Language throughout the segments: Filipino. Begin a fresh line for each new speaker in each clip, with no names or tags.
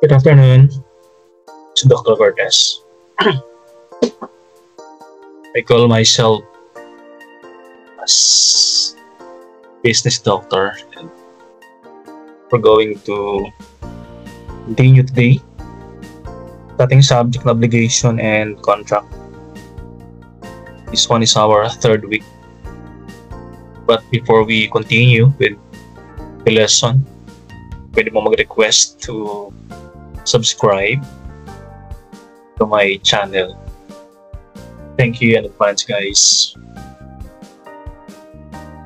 Good afternoon, it's Dr. Cortez. I call myself as business doctor, and we're going to continue today ating subject na obligation and contract. This one is our third week. But before we continue with the lesson, pwede mo mag-request to subscribe to my channel. Thank you in advance, guys.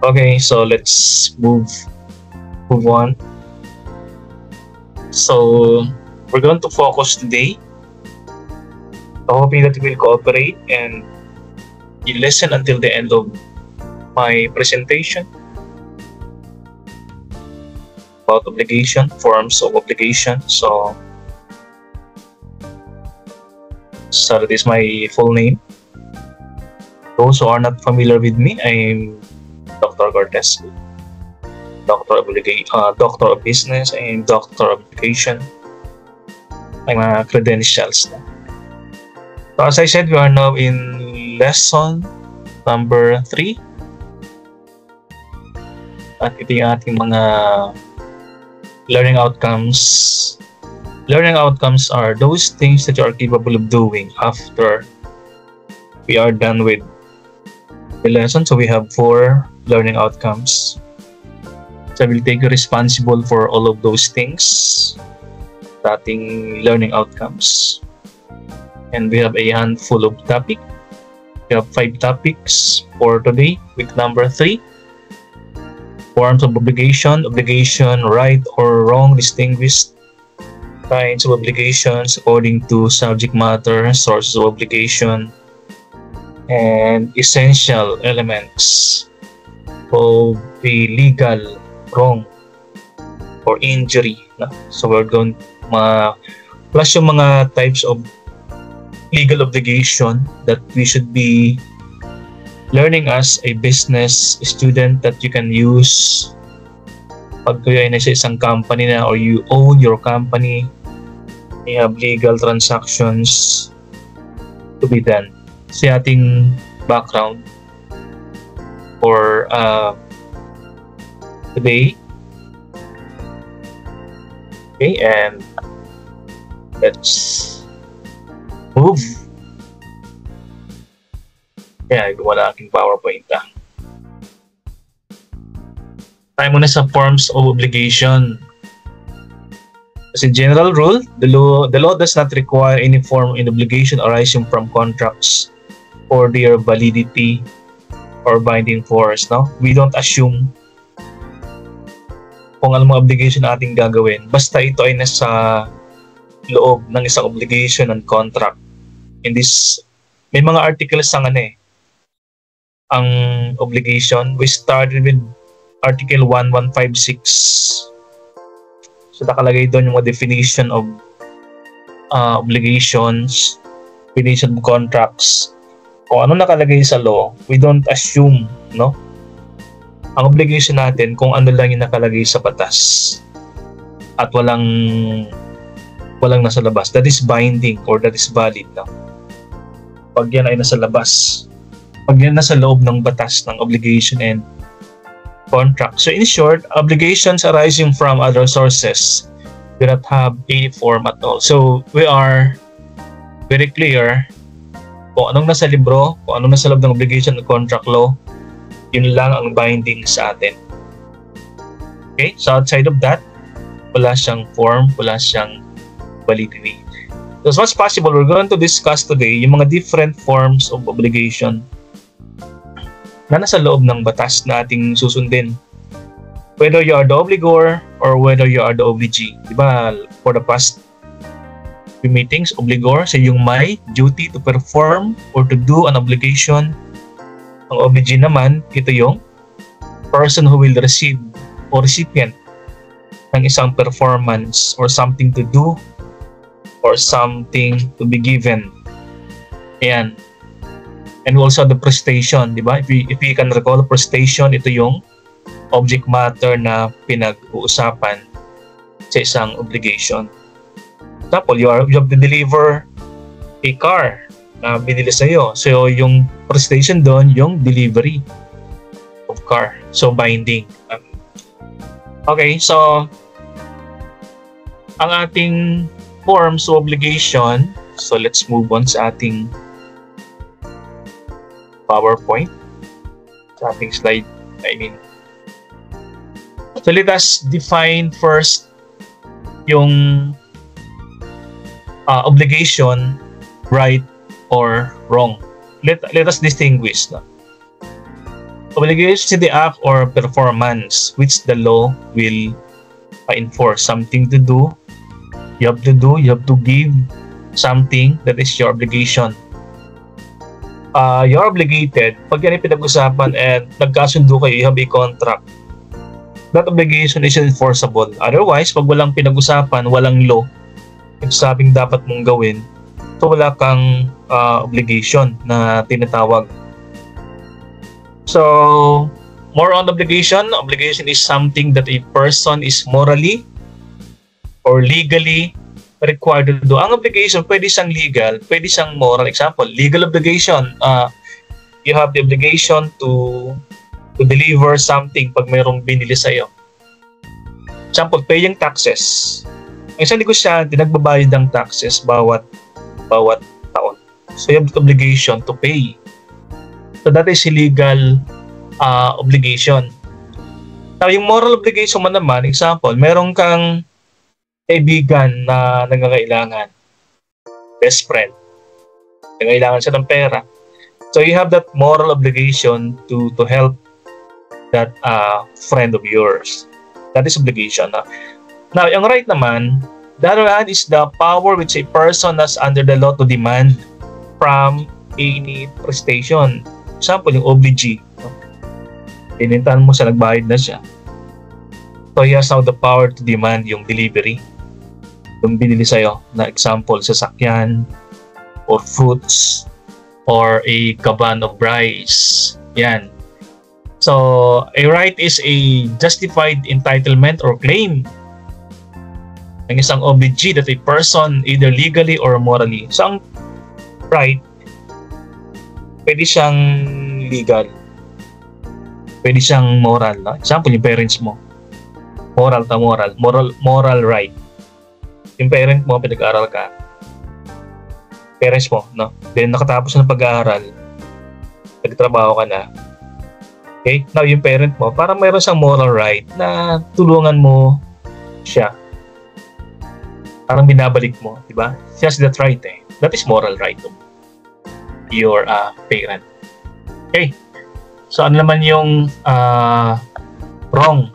Okay, so let's move on. So we're going to focus today. Hoping that you will cooperate and you listen until the end of my presentation about obligation, forms of obligation. So that is my full name. Those who are not familiar with me, I'm Dr. Cortez, Doctor of Business and Doctor of Education. May mga credentials na. So as I said, we are now in lesson number 3. At ito yung ating mga learning outcomes. Learning outcomes are those things that you are capable of doing after we are done with the lesson. So we have 4 learning outcomes. So I will take you responsible for all of those things. Ating learning outcomes. And we have a handful of topics. We have 5 topics for today, week number 3. Forms of obligation, right or wrong, distinguished kinds of obligations according to subject matter, sources of obligation, and essential elements of the legal wrong or injury. So we're going plus yung mga types of legal obligation that we should be learning as a business student that you can use pag kayo ay nasa isang company na or you own your company, you have legal transactions to be done. Sa ating background for today. Okay, and let's move. Yeah, gawa na aking PowerPoint. Tayo muna sa forms of obligation. As a general rule, the law does not require any form of obligation arising from contracts for their validity or binding force. No? We don't assume kung anong mga obligation nating gagawin. Basta ito ay nasa loob ng isang obligation and contract. In this, may mga articles ang obligation. We started with Article 1156. So nakalagay doon yung mga definition of obligations, definition of contracts. Kung ano nakalagay sa law, we don't assume, no? Ang obligation natin kung ano lang yung nakalagay sa batas at walang nasa labas. That is binding or that is valid, no? Pag yan ay nasa labas, pag yan nasa loob ng batas ng obligation and contract. So in short, obligations arising from other sources do not have any form at all. So we are very clear kung anong nasa libro, kung anong nasa loob ng obligation and contract law, yun lang ang binding sa atin. Okay, so outside of that, wala siyang form, wala siyang validity. So as much as possible, we're going to discuss today yung mga different forms of obligation na nasa loob ng batas na ating susundin. Whether you are the obligor or whether you are the obligee. Diba, for the past few meetings, obligor, siya yung may duty to perform or to do an obligation. Ang obligee naman, ito yung person who will receive or recipient ng isang performance or something to do or something to be given. Ayan. And also the prestation, di ba? If you can recall, prestation, ito yung object matter na pinag-uusapan sa isang obligation. Example, you have to deliver a car na binili sa'yo. So, yung presentation doon, yung delivery of car. So, binding. Okay, so, ang ating forms of obligation, so let's move on sa ating PowerPoint. Sa ating slide, So, let us define first yung obligation, right or wrong. Let us distinguish. No? Obligation is the act or performance which the law will enforce. Something to do, you have to give something that is your obligation. You're obligated. Pag yan ay pinag-usapan and nagkasundo kayo, you have a contract. That obligation is enforceable. Otherwise, pag walang pinag-usapan, walang law, sabing dapat mong gawin, so wala kang obligation na tinatawag. So, more on obligation. Obligation is something that a person is morally or legally required to do. Ang obligation, pwede siyang legal, pwede siyang moral. Example, legal obligation. You have the obligation to deliver something pag mayroong binili sa'yo. Example, paying taxes. Ang isang negosyante, nagbabayad ng taxes bawat taon. So you have the obligation to pay. So that is a legal obligation. Now, yung moral obligation mo naman, example, meron kang kaibigan na nangangailangan. Best friend. Nangangailangan siya ng pera. So you have that moral obligation to help that friend of yours. That is obligation. Now, yung right naman, the other hand is the power which a person has under the law to demand from any prestation. Example, yung obligee. Pinintahan mo siya, nagbayad na siya. So, he has now the power to demand yung delivery. Yung binili sa'yo, na example, sasakyan, or fruits, or a caban of rice. Yan. So, a right is a justified entitlement or claim ng isang obligee that a person either legally or morally. So, ang right, pwede siyang legal, pwede siyang moral. No? Example, yung parents mo. Moral right. Yung parent mo, pinag-aaral ka. Parents mo, no? Then, nakatapos ng pag-aaral, nagtrabaho ka na. Okay? Now, yung parent mo, parang mayroon siyang moral right na tulungan mo siya. Parang binabalik mo, di ba? She has that right eh. That is moral right of your parent. Okay? So, ano naman yung wrong?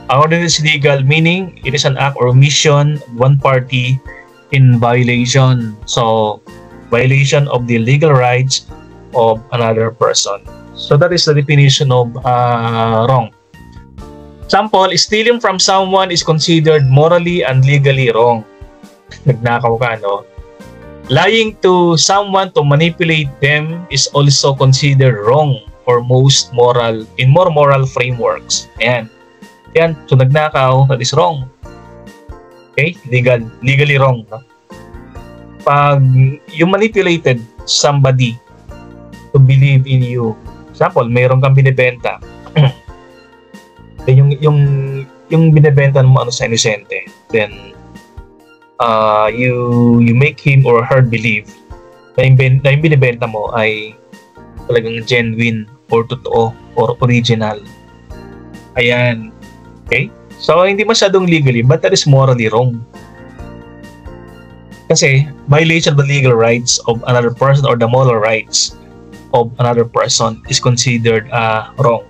Ang ordinance is legal, meaning it is an act or omission of one party in violation. So, violation of the legal rights of another person. So that is the definition of wrong. Example, stealing from someone is considered morally and legally wrong. Nagnakaw ka, no? Lying to someone to manipulate them is also considered wrong or most moral, in more moral frameworks. Ayan. Ayan. So nagnakaw, that is wrong. Okay? Legally wrong. No? Pag you manipulated somebody to believe in you, example, mayroon kang binibenta. Then yung binibenta mo ano sa inosente. Then you make him or her believe na yung binibenta mo ay talagang genuine or totoo or original. Ayan. Okay? So hindi masyadong legally, but that is morally wrong. Kasi violation of the legal rights of another person or the moral rights of another person is considered wrong.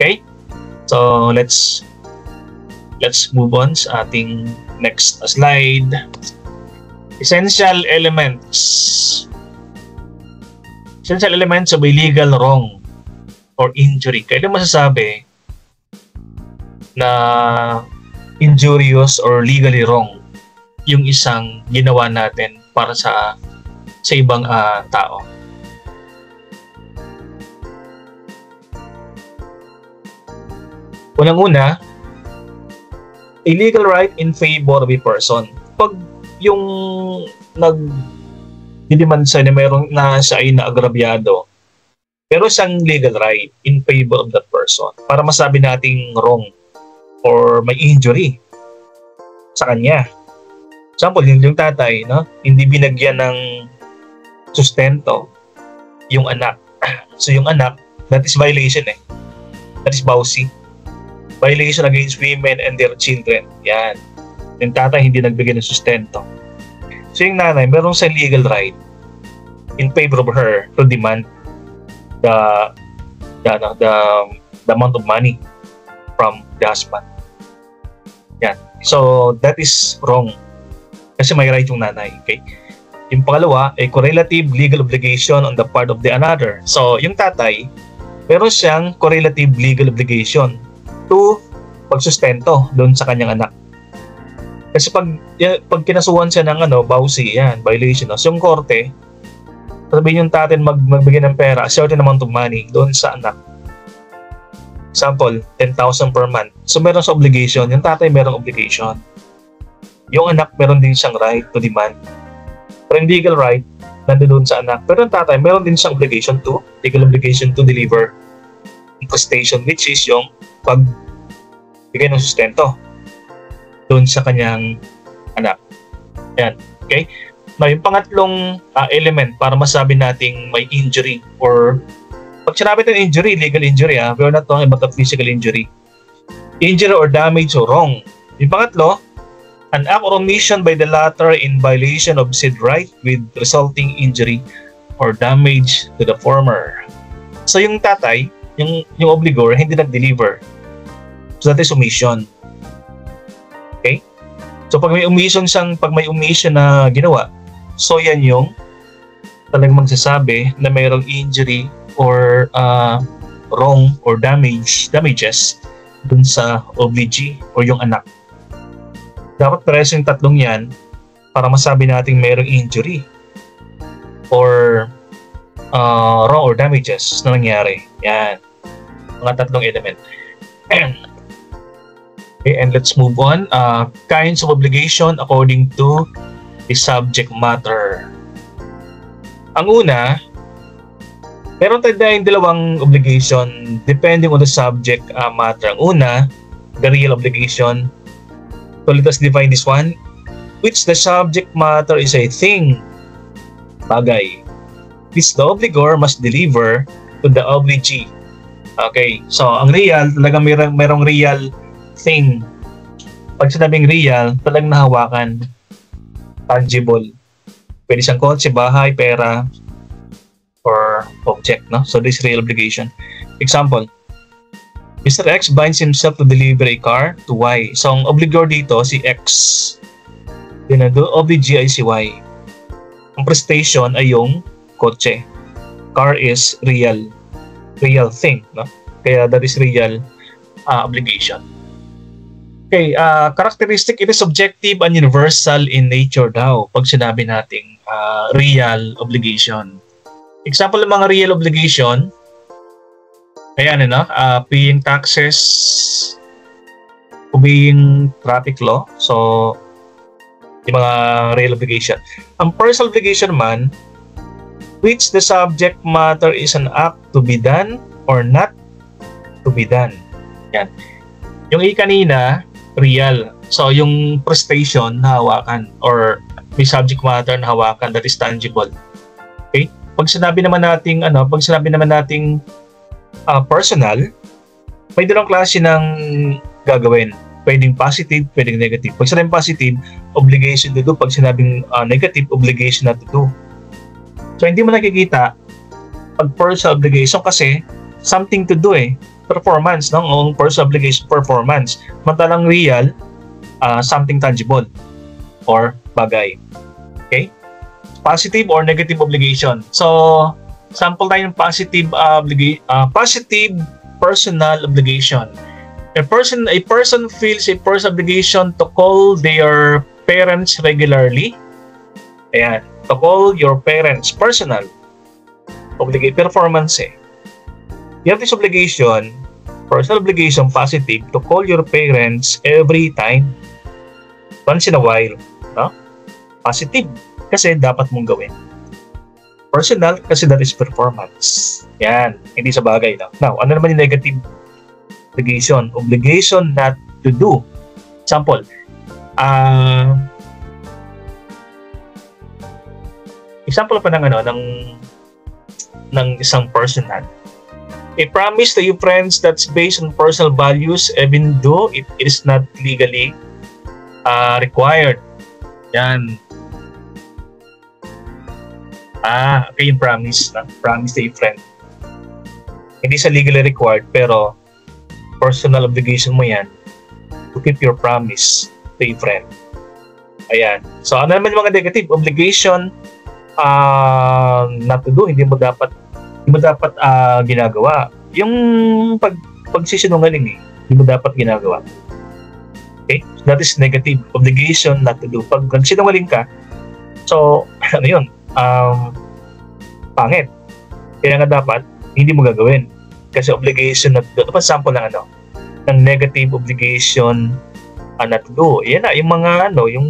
Okay? So let's move on sa ating next slide. Essential elements. Essential elements of a legal wrong or injury. Kailan masasabi na injurious or legally wrong yung isang ginawa natin para sa ibang tao? Unang-una, A legal right in favor of a person. Pag yung nag-demand sa na mayroong na siya ay naagrabyado, pero siyang legal right in favor of that person para masabi nating wrong or may injury sa kanya. Example, yung tatay, no? Hindi binagyan ng sustento yung anak. So yung anak, that is violation eh. That is BAUSI. Violation against women and their children. Yan. Yung tatay hindi nagbigay ng sustento. So yung nanay, meron sa legal right in favor of her to demand the amount of money from the husband. Yan. So that is wrong. Kasi may right yung nanay. Okay? Yung pangalawa, a correlative legal obligation on the part of the another. So, yung tatay, meron siyang correlative legal obligation to pagsustento doon sa kanyang anak. Kasi pag kinasuhan siya ng BAUSI, yan, violation. So, yung korte, sabihin yung tatay magbigay ng pera, a certain amount of money doon sa anak. Example, 10,000 per month. So, meron sa obligation. Yung tatay meron obligation. Yung anak, meron din siyang right to demand. Pero yung legal right, nandoon sa anak. Pero yung tatay, meron din siyang legal obligation to deliver prestation, which is yung pagbigay ng sustento doon sa kanyang anak. Yan. Okay? Now, yung pangatlong element para masabi nating may injury or pag sinabi natin injury, legal injury, we're not talking about a physical injury. Injury or damage or wrong. Yung pangatlo, an act or omission by the latter in violation of said right with resulting injury or damage to the former. So yung tatay, yung obligor, hindi nag-deliver. So that is omission. Okay? So pag may omission na ginawa, so yan yung talagang magsasabi na mayroong injury or wrong or damages dun sa obligee or yung anak. Dapat pares yung tatlong yan para masabi nating mayroong injury or wrong or damages na nangyari. Yan. Mga tatlong element. Okay, and let's move on. Kinds of obligation according to the subject matter. Ang una, meron tayong dalawang obligation depending on the subject matter. Ang una, the real obligation. So let us define this one, which the subject matter is a thing, bagay. This the obligor must deliver to the obligee. Okay, so ang real, talagang merong real thing. Pag sinabing real, talagang nahawakan, tangible. Pwede siyang kotse, bahay, pera, or object, no? So this is real obligation. Example, Mr. X binds himself to deliver a car to Y. So, ang obligor dito, si X. Then, ang obligee ay si Y. Ang prestation ay yung kotse. Car is real thing. No? Kaya that is real obligation. Okay, characteristic, it is subjective and universal in nature daw pag sinabi nating real obligation. Example ng mga real obligation, ayan, paying taxes, obeying traffic law. So, yung mga real obligation. Ang personal obligation man, which the subject matter is an act to be done or not to be done. Yan. Yung kanina, real. So, yung prestation na hawakan or may subject matter na hawakan that is tangible. Okay? Pag sinabi naman nating personal, may dalawang klase ng gagawin. Pwedeng positive, pwedeng negative. Pag sinabing positive, obligation to do. Pag sinabing negative, obligation not to do. So, hindi mo nakikita pag personal obligation kasi something to do performance, no? Ang personal obligation, performance. Mantalang real, something tangible or bagay. Okay? Positive or negative obligation. So, sample tayo ng positive personal obligation. A person feels a personal obligation to call their parents regularly. Ayan, to call your parents personal obligation, performance. You have this obligation, personal obligation positive to call your parents every time. Once in a while. No? Positive. Kasi dapat mong gawin. Personal kasi that is performance. Yan. Hindi sa bagay. No? Now, ano naman yung negative obligation? Obligation not to do. Example. Example pa ng ng isang personal. A promise to your friends that's based on personal values even though it is not legally required. Yan. Okay yung promise. Promise to your friend. Hindi sa legally required pero personal obligation mo yan to keep your promise to your friend. Ayan. So ano naman yung mga negative obligation not to do, hindi mo dapat ginagawa. Yung pagsisinungaling hindi mo dapat ginagawa. Okay? So that is negative obligation not to do. Pag nagsinungaling ka, so ano yun? Pangit. Kaya nga dapat hindi mo gagawin. Kasi obligation not to do. Ito pa sample ng ng negative obligation not to do. Yan na, yung mga yung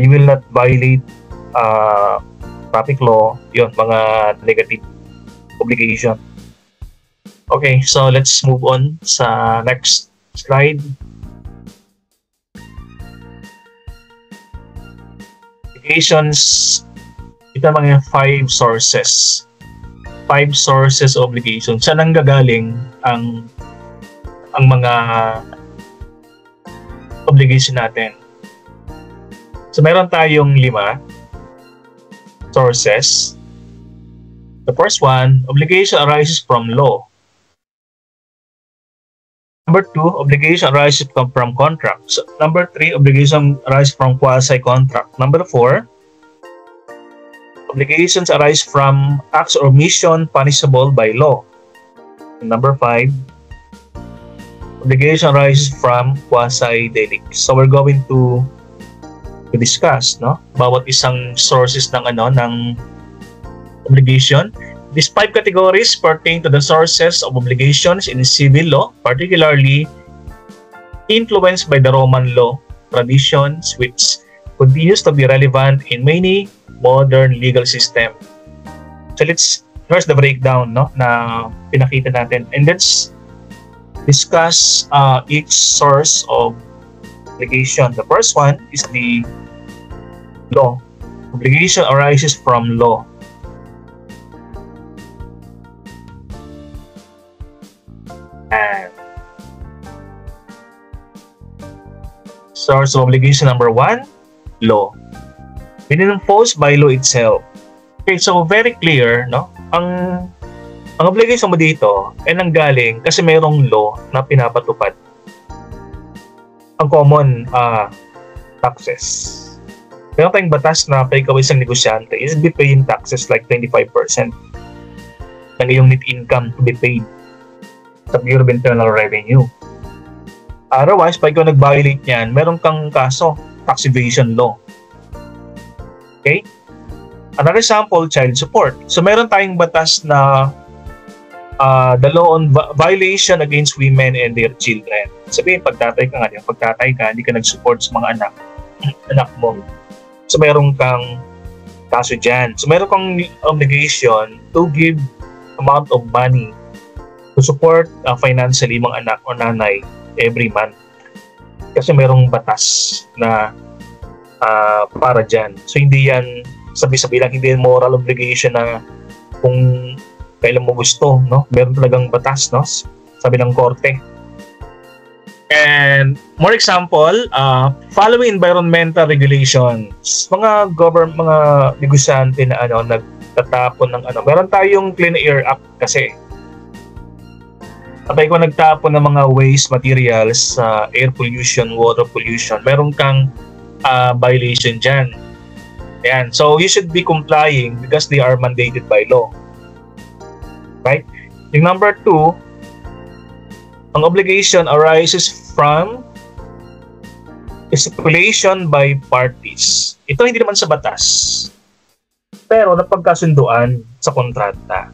you will not violate traffic law, yun, mga negative obligation. Okay, so let's move on sa next slide. Obligations, ito mga 5 sources. 5 sources of obligation. Saan ang gagaling ang mga obligation natin? So meron tayong 5 sources. The first one, obligation arises from law. Number 2, obligation arises from contracts. Number 3, obligation arises from quasi-contract. Number 4, obligations arise from acts or omission punishable by law. And number 5, obligation arises from quasi-delicts. So we're going to discuss, bawat isang sources ng obligation. These 5 categories pertain to the sources of obligations in civil law, particularly influenced by the Roman law traditions, which continues to be relevant in many modern legal system. So here's the breakdown na pinakita natin, and let's discuss each source of obligation. The first one is the law. Obligation arises from law. And source of obligation number 1, law. Being enforced by law itself. Okay, so very clear, ang obligation mo dito ay nanggaling kasi mayroong law na pinapatupad. Ang common taxes. Meron tayong batas na pag ikaw isang negosyante, you should be paying taxes like 25% ng iyong net income to be paid sa Bureau of Internal Revenue. Otherwise, pag ikaw nag-violate niyan, meron kang kaso, tax evasion law. Okay? Another example, child support. So meron tayong batas na the law on violation against women and their children. Sabihin, pagtatay ka, hindi ka nag-support sa mga anak mo. So meron kang kaso dyan. So meron kang obligation to give amount of money to support financially mga anak o nanay every month. Kasi merong batas na para dyan. So hindi yan sabi-sabi lang, hindi yan moral obligation na kung kailan mo gusto, meron talagang batas, sabi ng korte. And more example, following environmental regulations, mga negosyante na nagtatapon ng meron tayong Clean Air Act kasi. Kapag ikaw nagtapon ng mga waste materials sa air pollution, water pollution, meron kang violation dyan. Ayan. So you should be complying because they are mandated by law. Right? Yung number 2, ang obligation arises from stipulation by parties. Ito hindi naman sa batas, pero napagkasunduan sa kontrata.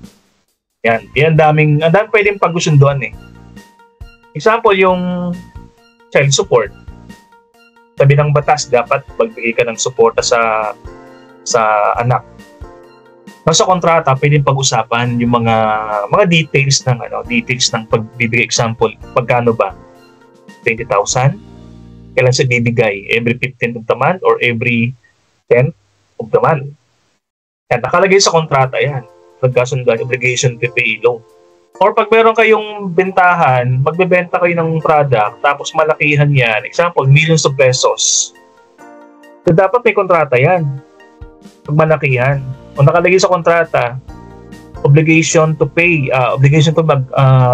Yan ang daming pwedeng pagsusunduan eh. Example, yung child support. Sabi ng batas, dapat magbigay ka ng suporta sa anak. Sa kontrata, pwedeng pag-usapan yung mga details ng pagbibigay. Example, pagkano ba? 20,000? Kailan siya bibigay? Every 15th of the month or every 10th of the month? Yan, nakalagay sa kontrata yan. Nagkasunduan, obligation to pay loan. Or pag meron kayong bentahan, magbebenta kayo ng product, tapos malakihan yan. Example, millions of pesos. So, dapat may kontrata yan. Pag malakihan. O nakalagay sa kontrata, obligation to pay, obligation to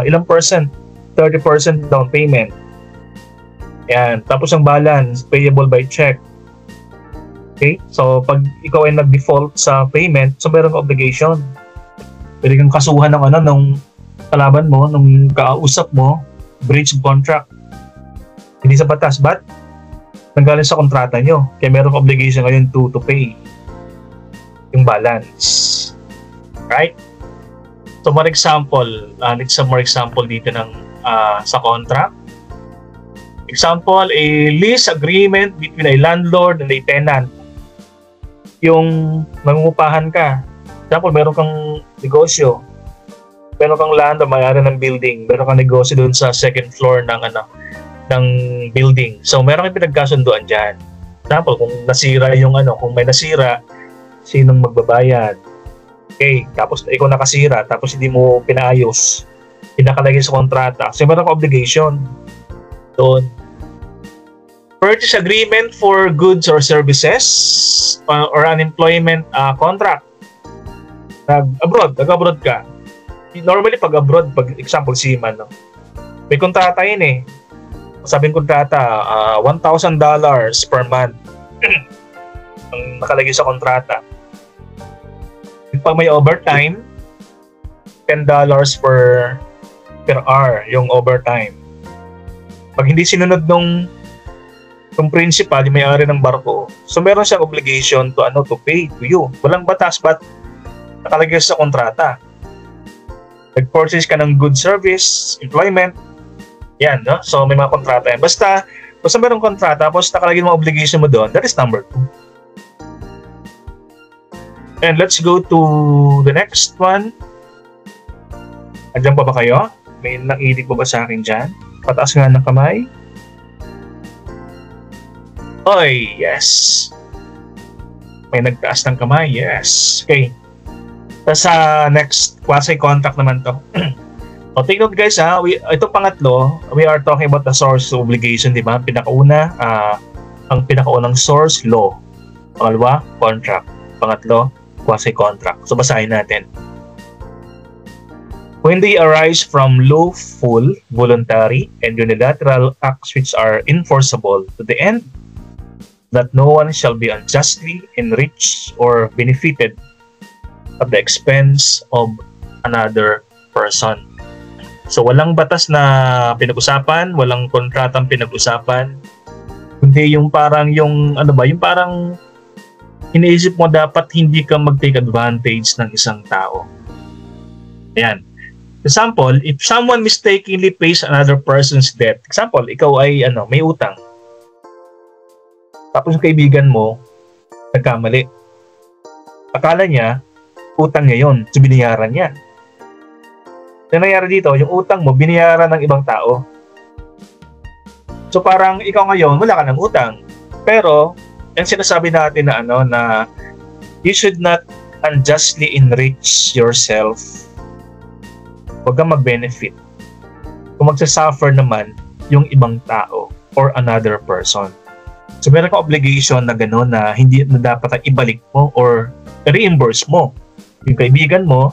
ilang percent? 30% down payment. Yan. Tapos ang balance, payable by check. Okay? So, pag ikaw ay nag-default sa payment, so meron obligation. Pwede kang kasuhan ng kalaban mo, nung kausap mo, breach of contract. Hindi sa batas, but nanggaling sa kontrata nyo. Kaya meron obligation ngayon to pay yung balance. Right? So, more example, let's some more example dito sa contract. Example, a lease agreement between a landlord and a tenant. Yung mangungupahan ka. Example, meron kang negosyo. Meron kang land o may-ari ng building. Meron kang negosyo doon sa second floor ng building. So, meron kang pinagkasunduan dyan. Example, kung nasira kung may nasira, sinong magbabayad? Okay, tapos ikaw nakasira, tapos hindi mo pinaayos. Pinakalagay sa kontrata. So, meron kang obligation doon. Purchase agreement for goods or services or an employment contract. Nag-abroad ka. Normally, pag abroad, pag example, seaman, may kontrata yun eh. Sabi ng kontrata, $1,000 per month ang nakalagay sa kontrata. Pag may overtime, $10 per hour yung overtime. Pag hindi sinunod nung principal, yung may-ari ng barko, so meron siyang obligation to pay to you. Walang batas, but nakalagay sa kontrata. Nag-purchase ka ng good service, employment, yan, no? So, may mga kontrata yan. Basta merong kontrata, tapos nakalagay mo obligation mo doon, that is number 2. And let's go to the next one. Andiyan pa ba kayo? May nakinig pa ba sa akin dyan? Pataas nga ng kamay. Oy, yes. May nagtaas ng kamay, yes. Okay. Tapos sa next quasi-contract naman to. So, take note guys ha, ito pangatlo, we are talking about the source obligation, di ba? Pinakauna, ang pinakaunang source, law. Pangalawa, contract. Pangatlo, quasi-contract. So, basahin natin. When they arise from lawful, voluntary, and unilateral acts which are enforceable to the end that no one shall be unjustly enriched or benefited at the expense of another person. So, walang batas na pinag-usapan, walang kontratang pinag-usapan, kundi yung parang iniisip mo dapat hindi ka mag-take advantage ng isang tao. Ayan. Example, if someone mistakenly pays another person's debt, example, ikaw ay may utang. Tapos yung kaibigan mo, nagkamali. Akala niya, utang niya yun, so binayaran niya. Yung nangyari dito, yung utang mo, binayaran ng ibang tao. So parang ikaw ngayon, wala ka ng utang. Pero, yung sinasabi natin na you should not unjustly enrich yourself. Huwag kang mag-benefit. Kung magsasuffer naman yung ibang tao or another person. So meron kang obligation na gano'n na hindi na dapat ibalik mo or reimburse mo yung kaibigan mo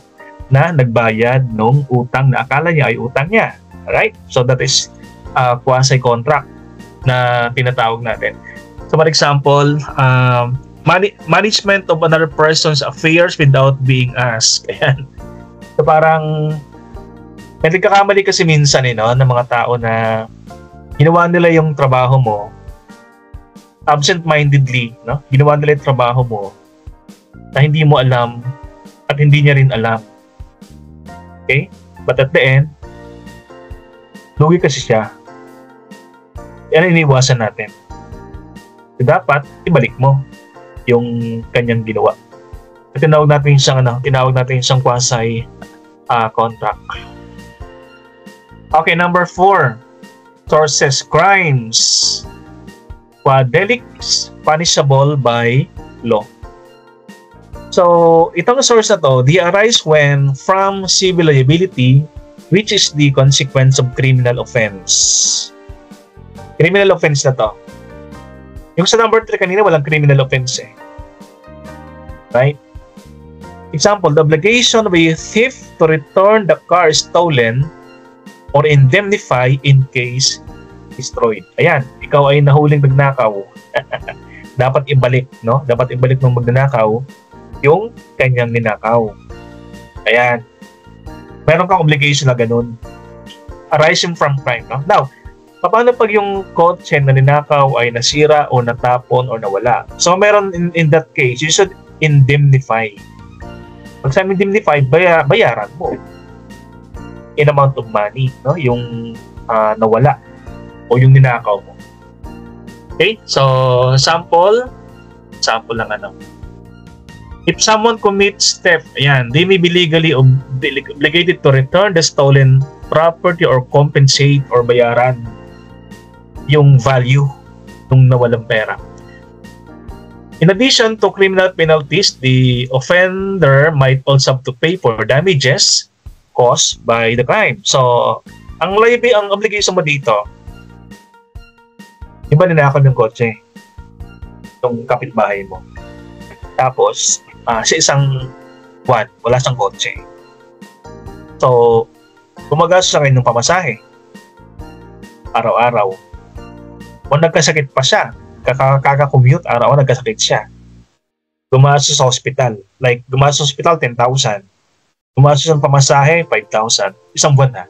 na nagbayad ng utang na akala niya ay utang niya. Alright? So that is quasi-contract na tinatawag natin. So for example, management of another person's affairs without being asked. Ayan. So parang may nagkakamali kasi minsan ng mga tao na ginawa nila yung trabaho mo absent-mindedly, no? Ginawa nila yung trabaho mo na hindi mo alam at hindi niya rin alam. Okay? But at the end, lugi kasi siya. Yan ang iniwasan natin. So, dapat, ibalik mo yung kanyang ginawa. At tinawag natin isang quasi contract. Okay, number 4. Sources, crimes. Delicts punishable by law. So, itong source na to, they arise when from civil liability, which is the consequence of criminal offense. Criminal offense na to. Yung sa number 3 kanina, walang criminal offense eh. Right? Example, the obligation of a thief to return the car stolen or indemnify in case destroyed. Ayan, ikaw ay nahuling magnakaw. Dapat ibalik, no? Dapat ibalik ng magnanakaw yung kanyang ninakaw. Ayan. Meron kang obligation na ganun. Arising from crime, no? Now, paano pag yung kotse na ninakaw ay nasira o natapon o nawala? So, meron in that case, you should indemnify. Pag sa indemnify, bayaran mo in amount of money, no? Yung nawala o yung ninakaw mo. Okay? So, sample lang ano. If someone commits theft, ayan, they may be legally obligated to return the stolen property or compensate or bayaran yung value ng nawalang pera. In addition to criminal penalties, the offender might also have to pay for damages caused by the crime. So, ang obligation mo dito, iba ninakaw yung kotse, yung kapitbahay mo. Tapos, sa isang buwan, wala siyang kotse. So, gumagastos sa kanyang pamasahe. Araw-araw. O nagkasakit pa siya, kaka-commute, araw-araw nagkasakit siya. Gumastos sa hospital. Like, gumastos sa hospital, 10,000. Gumastos ng pamasahe, 5,000. Isang buwan na.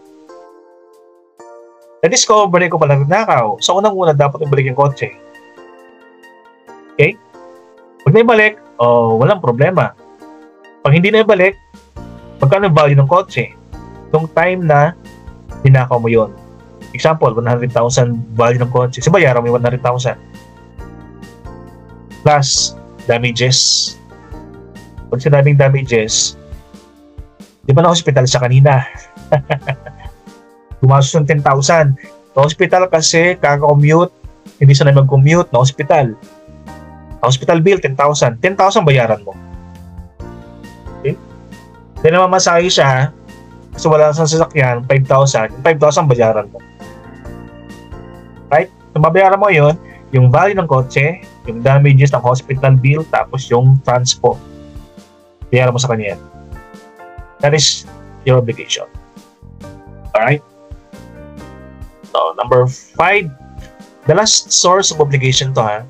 Na-discover ko pala nagnakaw. So, unang-una, dapat ibalik yung kotse. Okay? Pag naibalik, walang problema. Pag hindi naibalik, magkano value ng kotse? Yung time na ninakaw mo yun. Example, 100,000 value ng kotse. So, bayaran mo yung 100,000. Plus, damages. Pag sinabing damages, di ba na-hospital siya kanina? Gumastos ng 10,000. Na-hospital kasi kaka-commute, hindi siya na mag-commute, na-hospital. Hospital bill, 10,000. 10,000 bayaran mo. Okay? Hindi na mamasahe siya, kasi wala sa sasakyan, 5,000. 5,000 bayaran mo. Right? Kung mabayaran mo yun, yung value ng kotse, yung damages ng hospital bill, tapos yung transport. Bayaran mo sa kanya yan. That is your obligation. Alright? So, number 5. The last source of obligation to,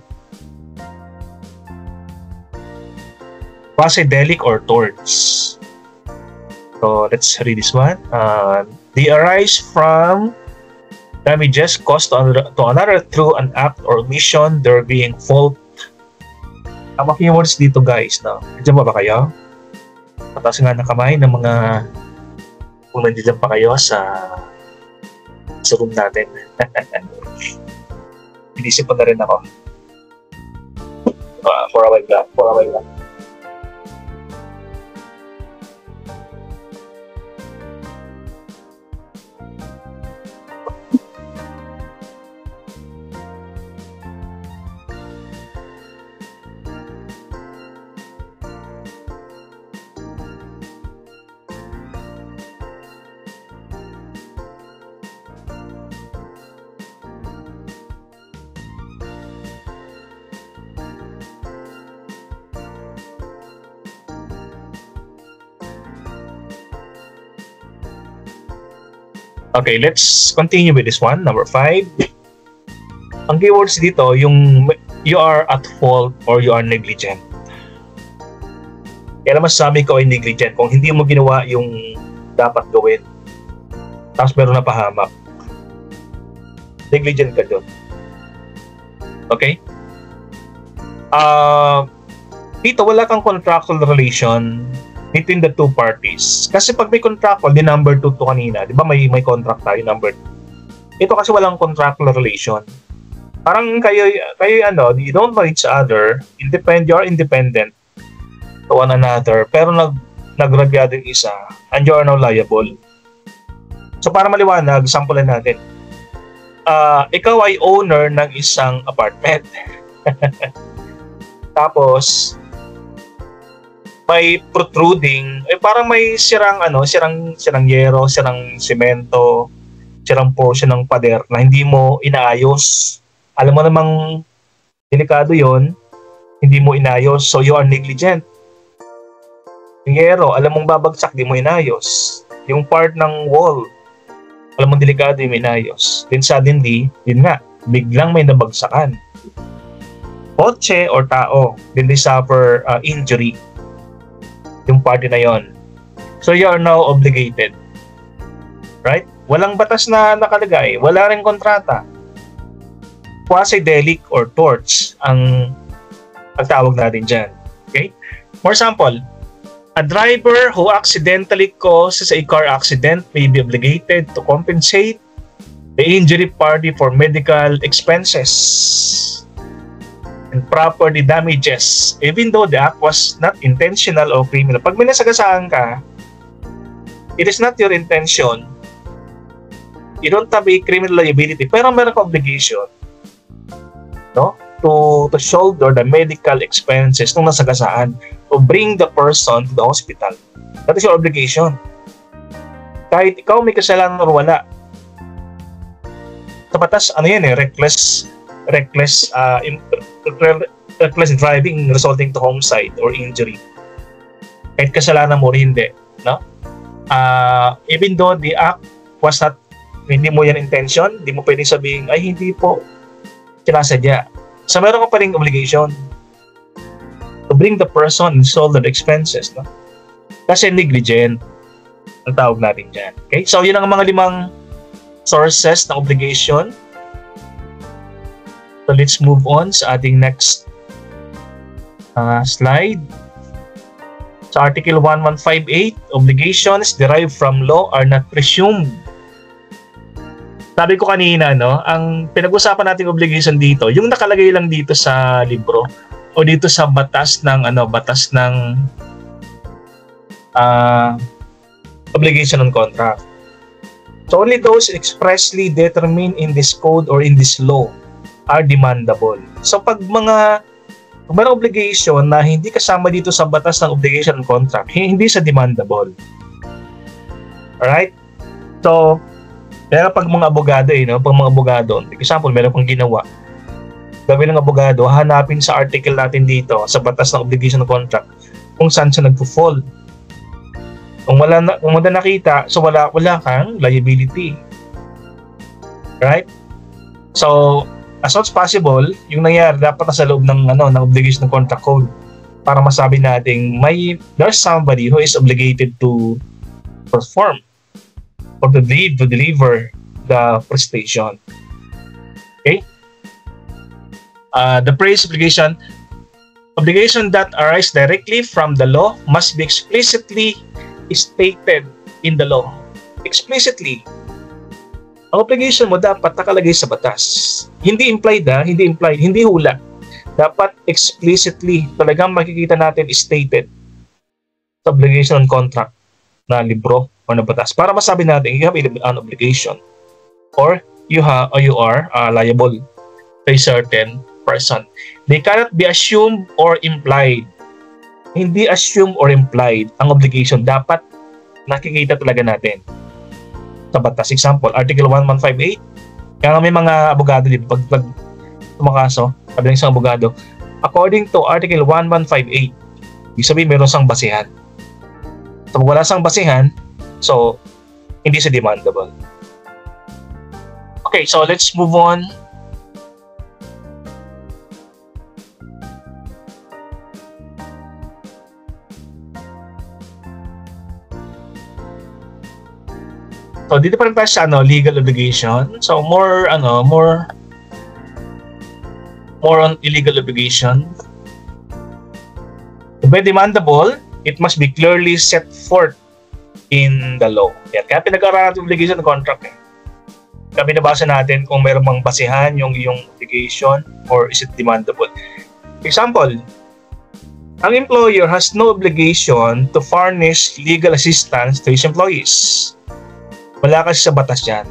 quasi-delict or torts. So, let's read this one. They arise from damages caused to another through an act or omission, there being fault. Ang mga keywords dito, guys, no? Nandiyan ba kayo? Pataas nga na kamay ng mga kung nandiyan pa kayo sa room natin. Inisip pa na rin ako. For a while lang. Okay, let's continue with this one. Number 5. Ang keywords dito, yung you are at fault or you are negligent. Kaya naman sabi ko ay negligent kung hindi mo ginawa yung dapat gawin. Tapos meron na pahamak. Negligent ka doon. Okay? Dito wala kang contractual relation between the two parties. Kasi pag may contractual, di number 2 to kanina. Di ba may contract tayo, number 2. Ito kasi walang contractual relation. Parang kayo you don't know each other, you are independent to one another, pero nagrabyado yung isa, and you are now liable. So para maliwanag, sampulan natin. Ikaw ay owner ng isang apartment. Tapos, may protruding, parang may sirang yero, sirang semento, sirang portion ng pader na hindi mo inaayos. Alam mo namang delikado yon, hindi mo inayos, so you are negligent. Yung yero, alam mong babagsak, di mo inayos. Yung part ng wall, alam mong delikado, yung inayos. Then suddenly, yun nga, biglang may nabagsakan. Kotse or tao, then they suffer injury. Yung party na yon. So you are now obligated. Right? Walang batas na nakalagay, wala ring kontrata. Quasi-delict or torts ang pagtawag natin dyan. Okay? For example, a driver who accidentally causes a car accident may be obligated to compensate the injury party for medical expenses and property damages, even though the act was not intentional or criminal. Pag may nasagasaan ka, it is not your intention. You don't have a criminal liability, pero meron ka obligation, no? To shoulder the medical expenses nung nasagasaan, to bring the person to the hospital. That is your obligation. Kahit ikaw may kasalanan or wala. Sa batas, reckless driving resulting to homicide or injury. Kahit kasalanan mo rin, hindi, no? Even though the act was not, hindi mo yan intention, hindi mo pwedeng sabihin, ay hindi po sinasadya. So meron ka pa rin obligation to bring the person and shoulder the expenses, no? Kasi negligent ang tawag natin dyan. Okay? So yun ang mga 5 sources ng obligation. So let's move on sa ating next slide. Sa Article 1158, obligations derived from law are not presumed. Sabi ko kanina, no, ang pinag-usapan nating obligation dito, yung nakalagay lang dito sa libro o dito sa batas ng obligation on contract. So only those expressly determined in this code or in this law are demandable. So pag mayroong obligation na hindi kasama dito sa batas ng obligation on contract, hindi siya demandable. Alright? So, pero pag mga abogado, pag mga abogado, example, meron kang ginawa, gawin ng abogado, hanapin sa article natin dito, sa batas ng obligation on contract, kung saan siya nagpo-fall. Kung wala nakita, so wala kang liability. Right? So, as much as possible, yung nangyari dapat nasa loob ng obligation ng contract code para masabi nating there's somebody who is obligated to perform or to deliver the prestation. Okay? The phrase obligation that arise directly from the law must be explicitly stated in the law. Explicitly. Ang obligation mo dapat nakalagay sa batas. Hindi implied, hindi hula. Dapat explicitly, talagang makikita natin stated sa obligation on contract na libro o na batas. Para masabi natin, you have an obligation or you are liable to a certain person. They cannot be assumed or implied. Hindi assumed or implied ang obligation. Dapat nakikita talaga natin sa batas. Example, Article 1158. Kaya may mga abogado dito, pag tumakaso, sabi ng isang abogado, according to Article 1158, ibig sabihin meron sang basihan. So, pag wala sang basihan, so, hindi siya demandable. Okay, so let's move on. So dito pa rin tayo sa legal obligation. So more on illegal obligation. To be demandable, It must be clearly set forth in the law. Yan. Kaya pinag-aaralan natin obligation ng contract. Kaya binabasa natin kung mayroong mang basihan yung obligation or is it demandable. Example, ang employer has no obligation to furnish legal assistance to his employees. Wala kasi sa batas yan.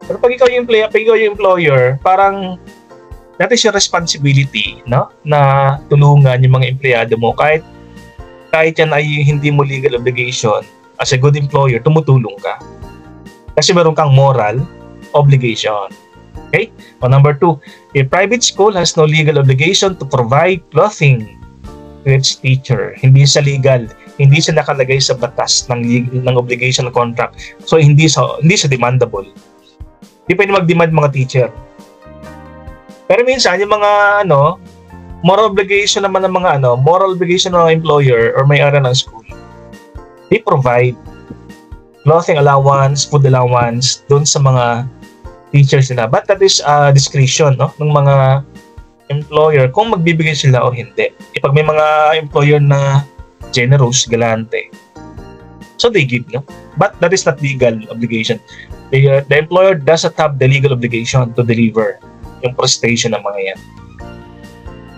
Pero pag ikaw yung employer, parang that is your responsibility, no? Na tulungan yung mga empleyado mo kahit yan ay hindi mo legal obligation. As a good employer, tumutulong ka. Kasi meron kang moral obligation. Okay? O number 2, a private school has no legal obligation to provide clothing to its teacher. Hindi siya legal. Hindi siya nakalagay sa batas ng obligation contract. So hindi siya demandable. Hindi pwede mag-demand mga teacher. Pero minsan yung mga moral obligation naman ng mga moral obligation ng employer or may-ari ng school. They provide clothing allowance, food allowance doon sa mga teachers nila. But that is discretion ng mga employer kung magbibigay sila o hindi. Pag may mga employer na generous, galante, so they give, no? But that is not legal obligation. The employer doesn't have the legal obligation to deliver yung prestation ng mga yan.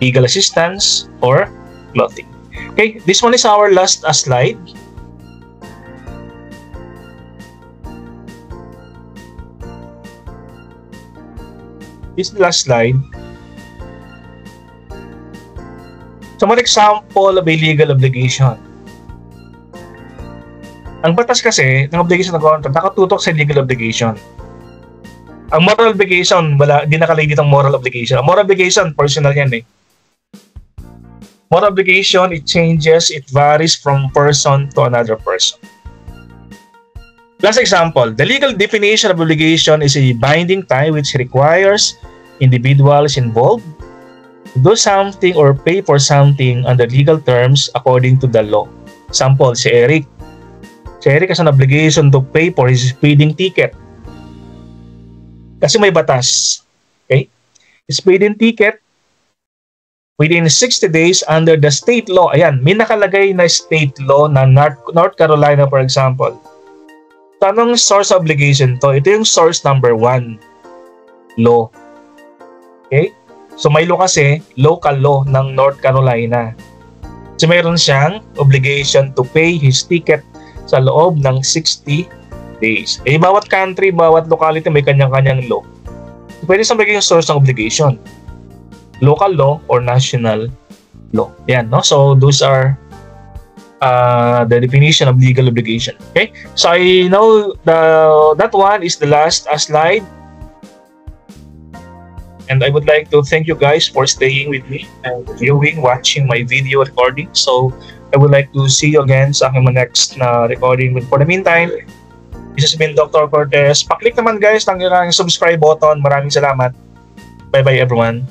Legal assistance or clothing. Okay, this one is our last slide. This is the last slide. So, one example of a legal obligation. Ang batas kasi ng obligation ng contract nakatutok sa legal obligation. Ang moral obligation, di nakalagay dito ang moral obligation. Ang moral obligation, personal yan eh. Moral obligation, it changes, it varies from person to another person. Last example, the legal definition of obligation is a binding tie which requires individuals involved to do something or pay for something under legal terms according to the law. Example, si Eric. Si Eric has an obligation to pay for his speeding ticket. Kasi may batas. Okay? Speeding ticket within 60 days under the state law. Ayan, may nakalagay na state law na North Carolina, for example. So, anong source obligation to? Ito yung source number 1. Law. Okay? So, may law kasi, local law ng North Carolina. So, mayroon siyang obligation to pay his ticket sa loob ng 60 days. Eh, bawat country, bawat locality may kanyang-kanyang law. So, pwede sa magiging source ng obligation. Local law or national law. Yan, no? So, those are the definition of legal obligation. Okay? So, I know that one is the last slide. And I would like to thank you guys for staying with me and watching my video recording. So, I would like to see you again sa aking next na recording. But for the meantime, this has been Dr. Cortez. Paklik naman guys ng subscribe button. Maraming salamat. Bye-bye everyone.